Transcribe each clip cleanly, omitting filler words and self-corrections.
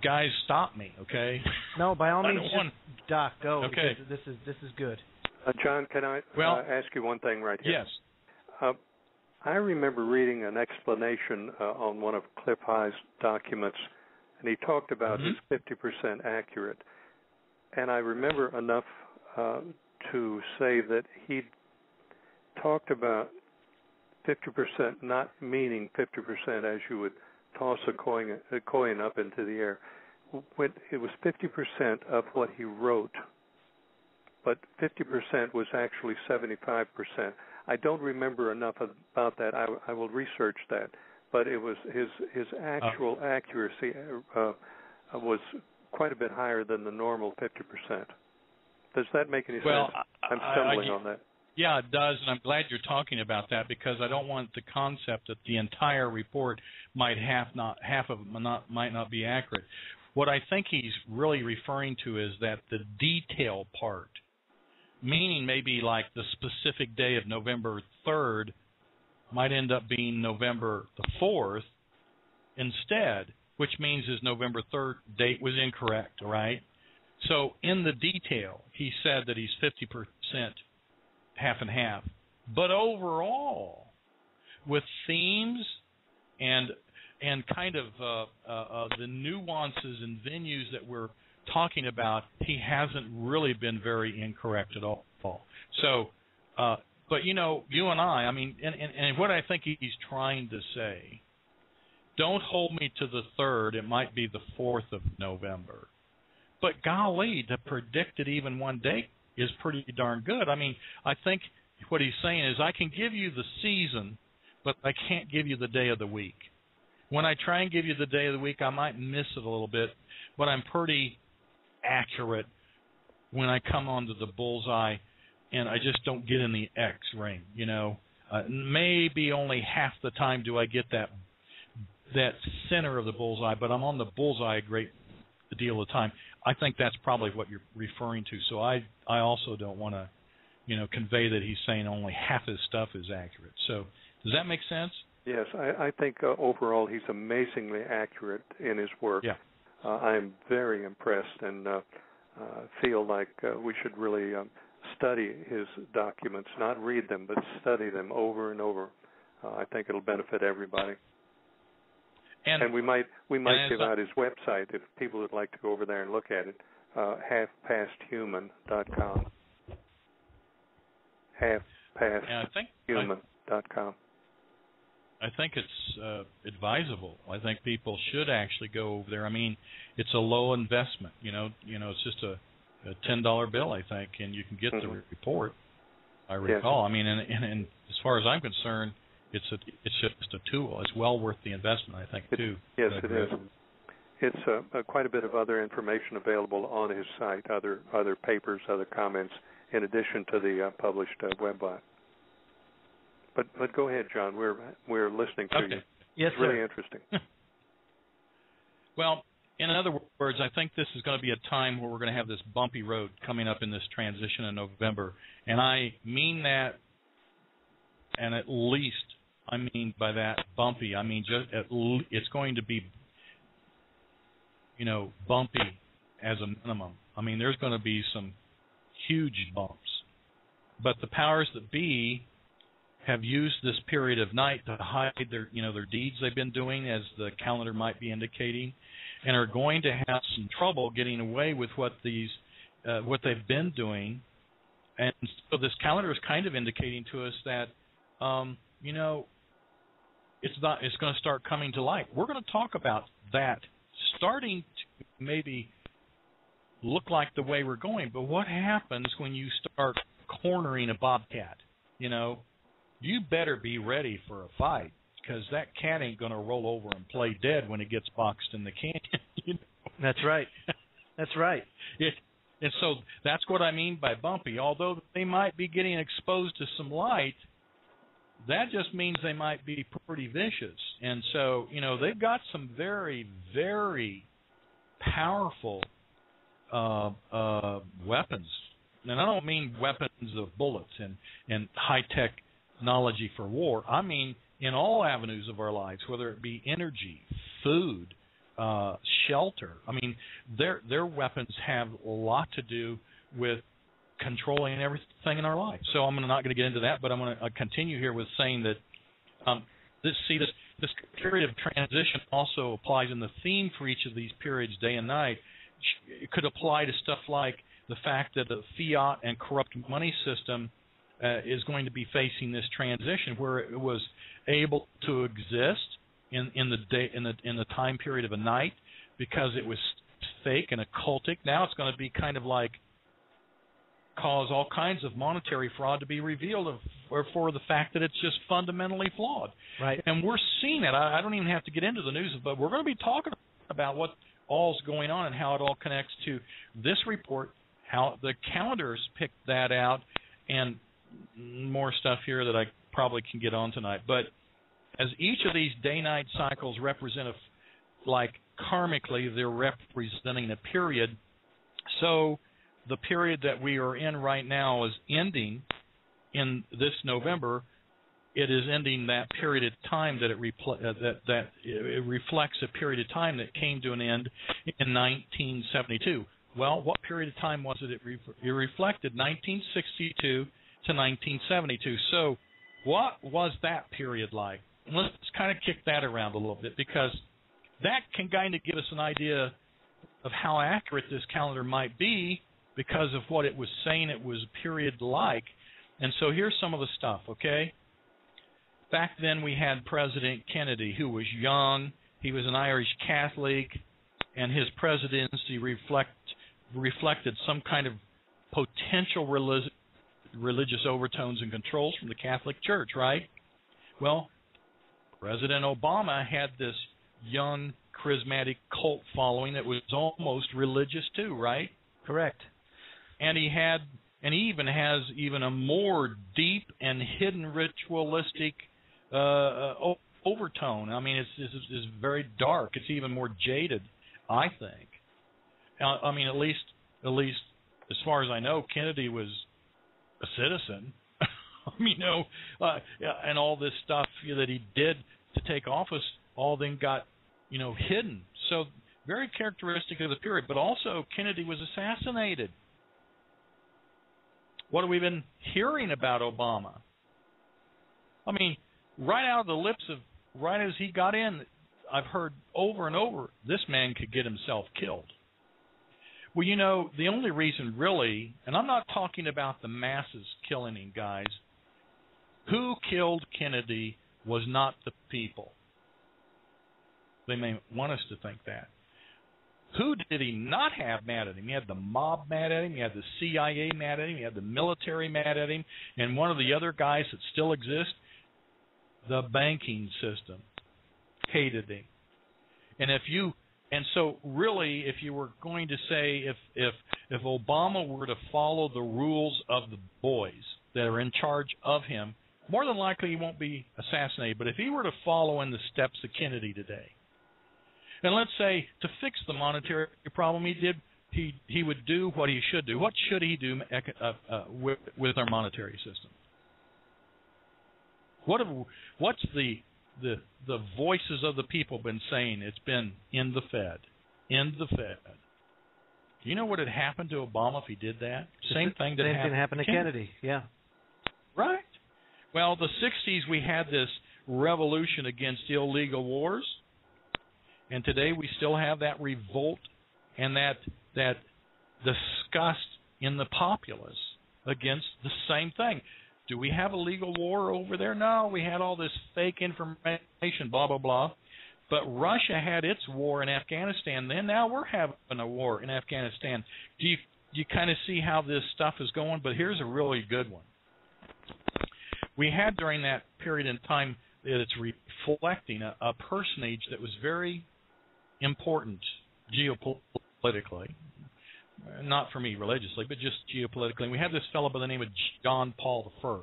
guys stop me, okay? No, by all means, Doc, go. Okay. Because this is good. John, can I ask you one thing right here? Yes. I remember reading an explanation on one of Cliff High's documents, and he talked about his 50% accurate. And I remember enough to say that he talked about 50% not meaning 50% as you would toss a coin up into the air. When it was 50% of what he wrote, but 50% was actually 75%. I don't remember enough about that. I will research that. But it was his actual accuracy was quite a bit higher than the normal 50%. Does that make any sense? I'm stumbling on that. Yeah, it does, and I'm glad you're talking about that because I don't want the concept that the entire report might half of it might not be accurate. What I think he's really referring to is that the detail part, meaning maybe like the specific day of November 3rd might end up being November the 4th instead, which means his November 3rd date was incorrect, right? So in the detail, he said that he's 50% half and half. But overall, with themes and kind of the nuances and venues that we're talking about, he hasn't really been very incorrect at all. So, but you know, you and I mean, and what I think he's trying to say, don't hold me to the 3rd, it might be the 4th of November. But golly, to predict it even one day is pretty darn good. I mean, I think what he's saying is I can give you the season, but I can't give you the day of the week. When I try and give you the day of the week, I might miss it a little bit, but I'm pretty accurate when I come onto the bullseye, and I just don't get in the X ring, you know. Maybe only half the time do I get that center of the bullseye, but I'm on the bullseye a great deal of the time. I think that's probably what you're referring to. So I also don't want to, you know, convey that he's saying only half his stuff is accurate. So does that make sense? Yes, I think overall he's amazingly accurate in his work. Yeah. I'm very impressed and feel like we should really study his documents, not read them, but study them over and over. I think it'll benefit everybody. And we might give out his website if people would like to go over there and look at it. halfpasthuman.com. halfpasthuman.com. I think it's advisable. I think people should actually go over there. I mean, it's a low investment. You know, it's just a $10 bill, I think, and you can get the report. I recall. Yes. I mean, and as far as I'm concerned, it's just a tool. It's well worth the investment, I think, too. Yes, it is. It's quite a bit of other information available on his site, other papers, other comments, in addition to the published webbot. But go ahead, John. We're listening to you. Yes, it's really interesting. Well, in other words, I think this is going to be a time where we're going to have this bumpy road coming up in this transition in November, and I mean that. And at least I mean by that bumpy. I mean it's going to be, you know, bumpy as a minimum. I mean there's going to be some huge bumps, but the powers that be have used this period of night to hide their deeds they've been doing, as the calendar might be indicating, and are going to have some trouble getting away with what they've been doing. And so this calendar is kind of indicating to us that it's going to start coming to light. We're going to talk about that starting to maybe look like the way we're going. But what happens when you start cornering a bobcat? You know, you better be ready for a fight, because that cat ain't going to roll over and play dead when it gets boxed in the canyon. You know? That's right. That's right. And so that's what I mean by bumpy. Although they might be getting exposed to some light, that just means they might be pretty vicious. And so, you know, they've got some very, very powerful weapons. And I don't mean weapons of bullets and high-tech technology for war. I mean in all avenues of our lives, whether it be energy, food, shelter. I mean, their weapons have a lot to do with controlling everything in our life. So I'm not going to get into that, but I'm going to continue here with saying that this period of transition also applies in the theme for each of these periods, day and night. It could apply to stuff like the fact that the fiat and corrupt money system is going to be facing this transition, where it was able to exist in the time period of a night because it was fake and occultic. Now it's going to be kind of like cause all kinds of monetary fraud to be revealed for the fact that it's just fundamentally flawed. Right. And we're seeing it. I don't even have to get into the news, but we're going to be talking about what all's going on and how it all connects to this report, how the calendars picked that out, and more stuff here that I probably can get on tonight. But as each of these day-night cycles represent, like karmically, they're representing a period. So the period that we are in right now is ending in this November. It is ending that period of time that it reflects a period of time that came to an end in 1972. Well, what period of time was it? It reflected 1962 to 1972. So what was that period like? Let's kind of kick that around a little bit, because that can kind of give us an idea of how accurate this calendar might be because of what it was saying it was a period like. And so here's some of the stuff, okay? Back then we had President Kennedy, who was young. He was an Irish Catholic, and his presidency reflected some kind of potential religious overtones and controls from the Catholic Church, right? Well, President Obama had this young, charismatic cult following that was almost religious too, right? Correct. And he even has a more deep and hidden ritualistic overtone. I mean, it's very dark. It's even more jaded, I think. I mean, at least as far as I know, Kennedy was a citizen. I mean, and all this stuff that he did to take office all then got, hidden. So very characteristic of the period. But also, Kennedy was assassinated. What have we been hearing about Obama? I mean, right out of the lips of, right as he got in, I've heard over and over, this man could get himself killed. Well, the only reason really, and I'm not talking about the masses killing him, guys. Who killed Kennedy was not the people. They may want us to think that. Who did he not have mad at him? He had the mob mad at him. He had the CIA mad at him. He had the military mad at him. And one of the other guys that still exists, the banking system, hated him. And so really, if you were going to say if Obama were to follow the rules of the boys that are in charge of him, more than likely he won't be assassinated. But if he were to follow in the steps of Kennedy today, and let's say to fix the monetary problem he would do what he should do. What should he do with our monetary system? What's the voices of the people been saying? It's been in the Fed. Do you know what had happened to Obama if he did that? Same thing that happened to Kennedy. Yeah. Right. Well, the 60s we had this revolution against illegal wars, and today we still have that revolt and that disgust in the populace against the same thing. Do we have a legal war over there? No, we had all this fake information, blah, blah, blah. But Russia had its war in Afghanistan. Then now we're having a war in Afghanistan. Do you kind of see how this stuff is going? But here's a really good one. We had during that period in time that it's reflecting a personage that was very important geopolitically. Not for me religiously, but just geopolitically. And we had this fellow by the name of John Paul I.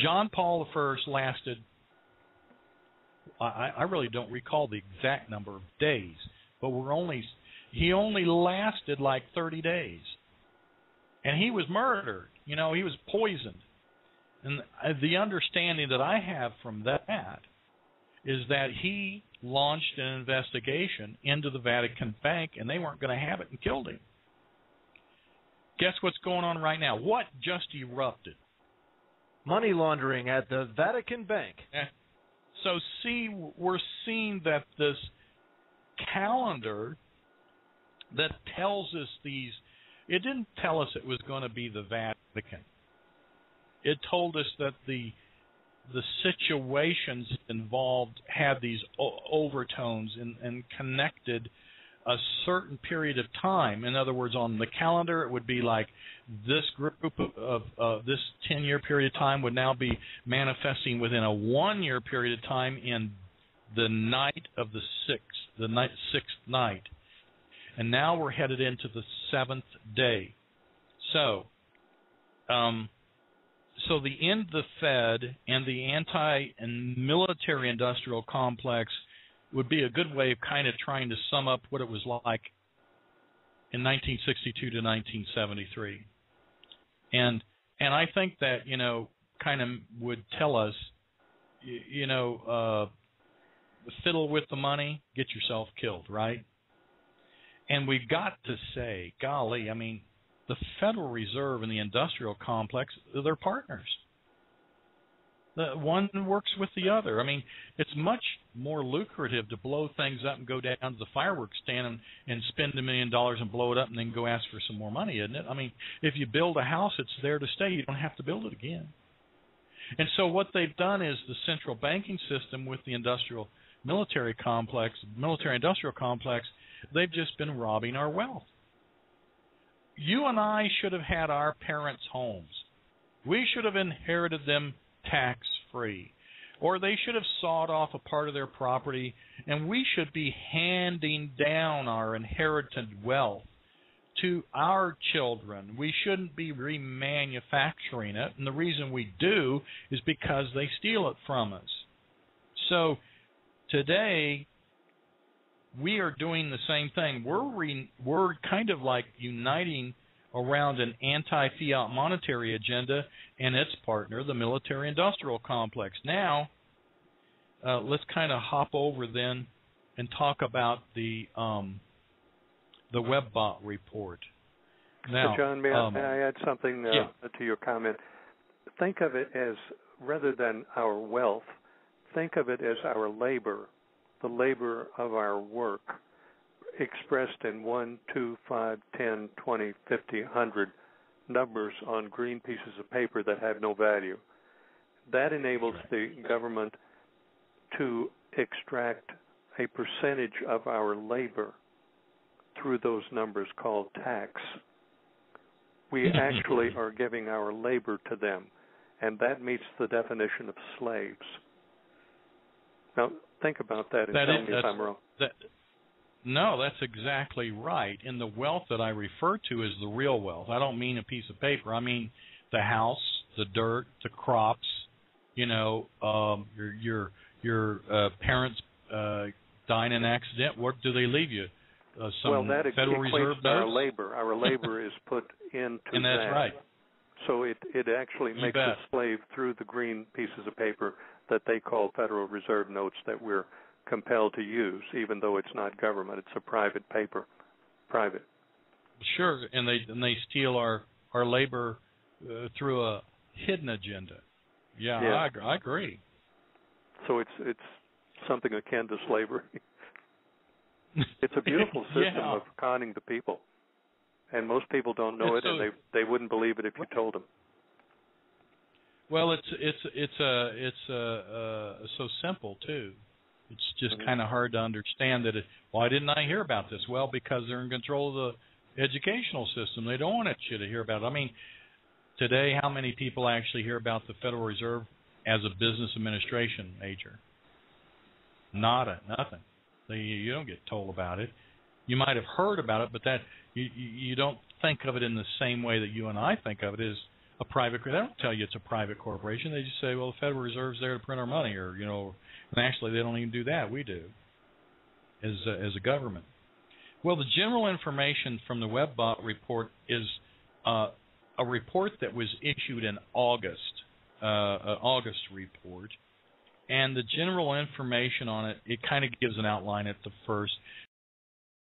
John Paul I lasted, I really don't recall the exact number of days, but he only lasted like 30 days. And he was murdered. He was poisoned. And the understanding that I have from that is that he launched an investigation into the Vatican Bank, and they weren't going to have it and killed him. Guess what's going on right now? What just erupted? Money laundering at the Vatican Bank. So we're seeing that this calendar that tells us these, it didn't tell us it was going to be the Vatican. It told us that the situations involved had these overtones and connected a certain period of time. In other words, on the calendar, it would be like this group of this 10-year period of time would now be manifesting within a 1-year period of time in the night of the sixth night. And now we're headed into the 7th day. So the end of the Fed and the anti-military industrial complex would be a good way of kind of trying to sum up what it was like in 1962 to 1973. And I think that, kind of would tell us, fiddle with the money, get yourself killed, right? And we've got to say, golly, I mean, the Federal Reserve and the industrial complex, they're partners. The one works with the other. I mean, it's much more lucrative to blow things up and go down to the fireworks stand and spend $1 million and blow it up and then go ask for some more money, isn't it? I mean, if you build a house, it's there to stay. You don't have to build it again. And so what they've done is the central banking system with the military industrial complex, they've just been robbing our wealth. You and I should have had our parents' homes. We should have inherited them tax-free. Or they should have sawed off a part of their property, and we should be handing down our inherited wealth to our children. We shouldn't be remanufacturing it, and the reason we do is because they steal it from us. So today, we are doing the same thing. We're kind of like uniting around an anti-fiat monetary agenda and its partner, the military-industrial complex. Now, let's kind of hop over then and talk about the webbot report. Now, John, may I add something to your comment? Think of it as, rather than our wealth, think of it as our labor, the labor of our work, expressed in 1, 2, 5, 10, 20, 50, 100 numbers on green pieces of paper that have no value. That enables the government to extract a percentage of our labor through those numbers called tax. We actually are giving our labor to them, and that meets the definition of slaves. Now, think about that and tell me if I'm wrong. No, that's exactly right. And the wealth that I refer to is the real wealth. I don't mean a piece of paper. I mean the house, the dirt, the crops. Your parents die in an accident. What do they leave you? That Federal Reserve notes? Our labor. Our labor is put into and that's that. Right. So it actually makes a slave through the green pieces of paper that they call Federal Reserve notes that we're compelled to use, even though it's not government. It's a private paper. Private. Sure, and they steal our labor through a hidden agenda. Yeah. I agree. So it's something akin to slavery. It's a beautiful system of conning the people, and most people don't know it, and they wouldn't believe it if you told them. Well, it's so simple too. It's just kind of hard to understand that. Why didn't I hear about this? Well, because they're in control of the educational system. They don't want you to hear about it. I mean, today, how many people actually hear about the Federal Reserve as a business administration major? Nothing. You don't get told about it. You might have heard about it, but that you don't think of it in the same way that you and I think of it as a private. They don't tell you it's a private corporation. They just say, well, the Federal Reserve's there to print our money, or and actually they don't even do that. We do as a government. Well, the general information from the webbot report is a report that was issued in August, an August report, And the general information on it, it kind of gives an outline at the first.